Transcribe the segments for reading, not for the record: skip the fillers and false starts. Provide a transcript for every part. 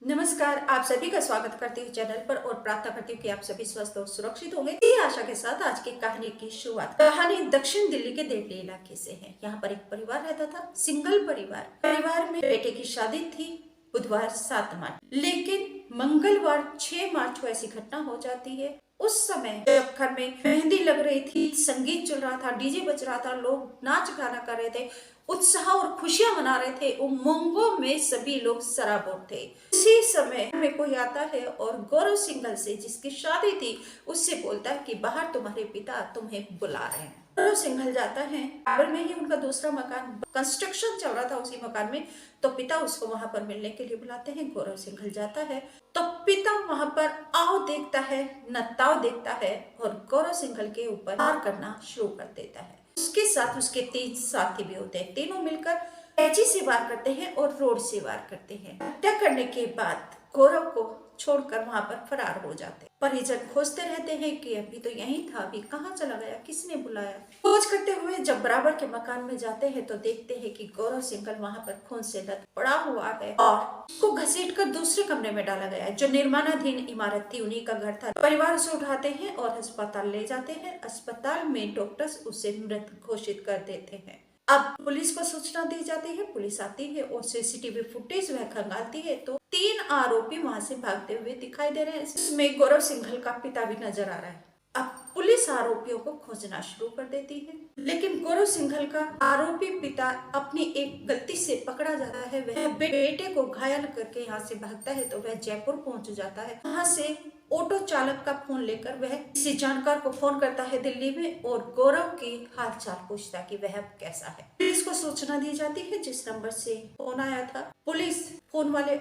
नमस्कार, आप सभी का स्वागत करती हूँ चैनल पर और प्रार्थना करती हूँ कि आप सभी स्वस्थ और सुरक्षित होंगे। इसी आशा के साथ आज की कहानी की शुरुआत। कहानी दक्षिण दिल्ली के देवली इलाके से है। यहाँ पर एक परिवार रहता था, सिंगल परिवार में बेटे की शादी थी बुधवार 7 मार्च, लेकिन मंगलवार 6 मार्च को ऐसी घटना हो जाती है। उस समय जब घर में मेहंदी लग रही थी, संगीत चल रहा था, डीजे बज रहा था, लोग नाच गाना कर रहे थे, उत्साह और खुशियां मना रहे थे, उमंगों में सभी लोग सराबोर थे। इसी समय में कोई आता है और गौरव सिंघल से, जिसकी शादी थी, उससे बोलता है कि बाहर तुम्हारे पिता तुम्हें बुला रहे हैं। गौरव सिंघल जाता है। बगल में ही उनका दूसरा मकान कंस्ट्रक्शन चल रहा था, उसी मकान में। तो पिता उसको वहां पर मिलने के लिए बुलाते हैं। गौरव सिंघल जाता है तो पिता वहां पर आओ देखता है, नताओ देखता है और गौरव सिंघल के ऊपर वार करना शुरू कर देता है। उसके साथ उसके 3 साथी भी होते हैं। तीनों मिलकर कैंची से वार करते हैं और रोड से वार करते हैं। हत्या करने के बाद गौरव को छोड़कर वहां पर फरार हो जाते हैं। परिजन खोजते रहते हैं कि अभी तो यहीं था, अभी कहाँ चला गया, किसने बुलाया। खोज करते हुए जब बराबर के मकान में जाते हैं तो देखते हैं कि गौरव सिंघल वहां पर खून से लत पड़ा हुआ है और उसको घसीटकर दूसरे कमरे में डाला गया है, जो निर्माणाधीन इमारत थी, उन्हीं का घर था। परिवार उसे उठाते हैं और अस्पताल ले जाते हैं। अस्पताल में डॉक्टर्स उसे मृत घोषित कर देते हैं। अब पुलिस को सूचना दी जाती है। पुलिस आती है और सीसीटीवी फुटेज वह खंगालती है तो 3 आरोपी वहां से भागते हुए दिखाई दे रहे हैं। इसमें गौरव सिंघल का पिता भी नजर आ रहा है। अब पुलिस आरोपियों को खोजना शुरू कर देती है, लेकिन गौरव सिंघल का आरोपी पिता अपनी एक गलती से पकड़ा जाता है। वह बेटे को घायल करके यहाँ से भागता है तो वह जयपुर पहुंच जाता है। वहां से ऑटो चालक का फोन लेकर वह किसी जानकार को फोन करता है दिल्ली में और गौरव की हालचाल पूछता है कि वह अब कैसा है। पुलिस को सूचना दी जाती है जिस नंबर से फोन आया था। पुलिस फोन वाले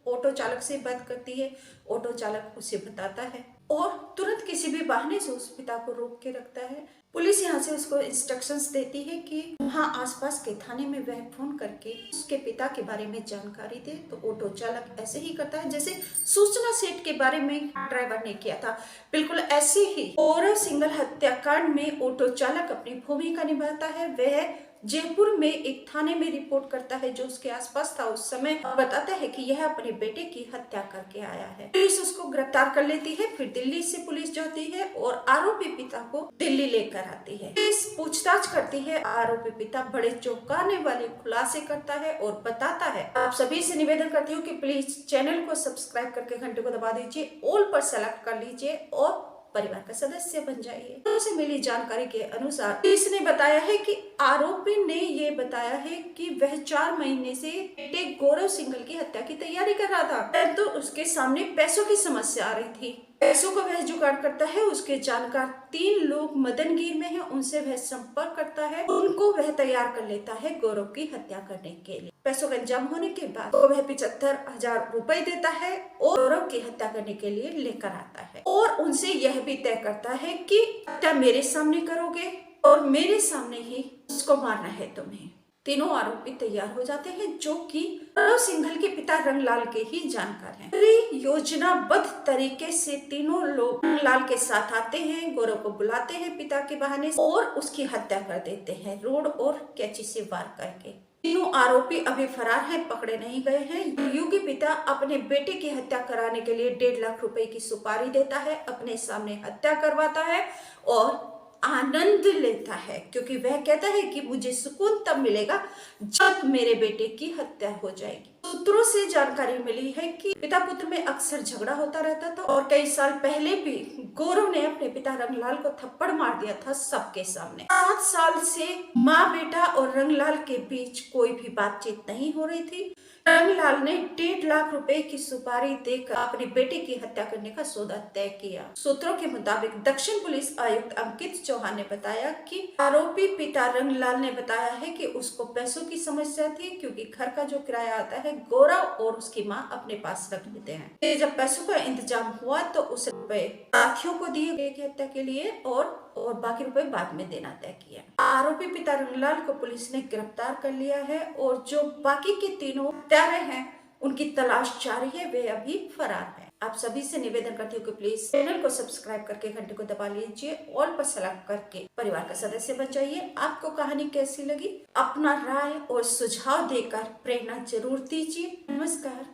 ऑटो चालक से बात करती है। ऑटो चालक उसे बताता है और तुरंत किसी भी बहाने से उस पिता को रोक के रखता है। पुलिस यहाँ से उसको इंस्ट्रक्शंस देती है कि वहाँ आसपास के थाने में वह फोन करके उसके पिता के बारे में जानकारी दे। तो ऑटो चालक ऐसे ही करता है जैसे सूचना सेट के बारे में ड्राइवर ने किया था। बिल्कुल ऐसे ही गौरव सिंघल हत्याकांड में ऑटो चालक अपनी भूमिका निभाता है। वह जयपुर में एक थाने में रिपोर्ट करता है जो उसके आसपास था। उस समय बताता है कि यह अपने बेटे की हत्या करके आया है। पुलिस उसको गिरफ्तार कर लेती है। फिर दिल्ली से पुलिस जाती है और आरोपी पिता को दिल्ली लेकर आती है। पुलिस पूछताछ करती है। आरोपी पिता बड़े चौंकाने वाले खुलासे करता है और बताता है। आप सभी से निवेदन करती हूँ कि प्लीज चैनल को सब्सक्राइब करके घंटे को दबा दीजिए, ऑल पर सेलेक्ट कर लीजिए और परिवार का सदस्य बन जाइए। उसे मिली जानकारी के अनुसार पुलिस ने बताया है कि आरोपी ने ये बताया है कि वह 4 महीने से बेटे गौरव सिंघल की हत्या की तैयारी कर रहा था, परंतु उसके सामने पैसों की समस्या आ रही थी। पैसों को वह जुगाड़ करता है। उसके जानकार 3 लोग मदनगीर में हैं, उनसे वह संपर्क करता है। उनको वह तैयार कर लेता है गौरव की हत्या करने के लिए। पैसों का इंतजाम होने के बाद वह 75,000 रुपए देता है और गौरव की हत्या करने के लिए लेकर आता है और उनसे यह भी तय करता है कि हत्या मेरे सामने करोगे और मेरे सामने ही उसको मारना है तुम्हें। तीनों आरोपी तैयार हो जाते हैं जो कि गौरव सिंघल के पिता रंगलाल के ही जानकार हैं। पूरी योजनाबद्ध तरीके से तीनों लोग रंगलाल के साथ आते हैं, गौरव को बुलाते हैं पिता के बहाने और उसकी हत्या कर देते हैं रोड और कैंची से वार करके। तीनों आरोपी अभी फरार हैं, पकड़े नहीं गए हैं। युगी पिता अपने बेटे की हत्या कराने के लिए 1.5 लाख रुपए की सुपारी देता है, अपने सामने हत्या करवाता है और आनंद लेता है, क्योंकि वह कहता है कि मुझे सुकून तब मिलेगा जब मेरे बेटे की हत्या हो जाएगी। सूत्रों से जानकारी मिली है कि पिता पुत्र में अक्सर झगड़ा होता रहता था और कई साल पहले भी गौरव ने अपने पिता रंगलाल को थप्पड़ मार दिया था सबके सामने। 7 साल से माँ बेटा और रंगलाल के बीच कोई भी बातचीत नहीं हो रही थी। रंगलाल ने 1.5 लाख रुपए की सुपारी देकर अपने बेटे की हत्या करने का सौदा तय किया। सूत्रों के मुताबिक दक्षिण पुलिस आयुक्त अंकित चौहान ने बताया कि आरोपी पिता रंगलाल ने बताया है कि उसको पैसों की समस्या थी, क्योंकि घर का जो किराया आता है गौरव और उसकी माँ अपने पास रख लेते हैं। जब पैसों का इंतजाम हुआ तो उस रुपए साथियों को दिए गए हत्या के लिए और बाकी रुपए बाद में देना तय किया। आरोपी पिता रंगलाल को पुलिस ने गिरफ्तार कर लिया है और जो बाकी के तीनों हत्यारे हैं उनकी तलाश जारी है, वे अभी फरार हैं। आप सभी से निवेदन करती हूँ कि प्लीज चैनल को सब्सक्राइब करके घंटे को दबा लीजिए, ऑल पर सेलेक्ट करके परिवार का सदस्य बन जाइए। आपको कहानी कैसी लगी अपना राय और सुझाव देकर प्रेरणा जरूर दीजिए। नमस्कार।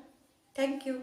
Thank you.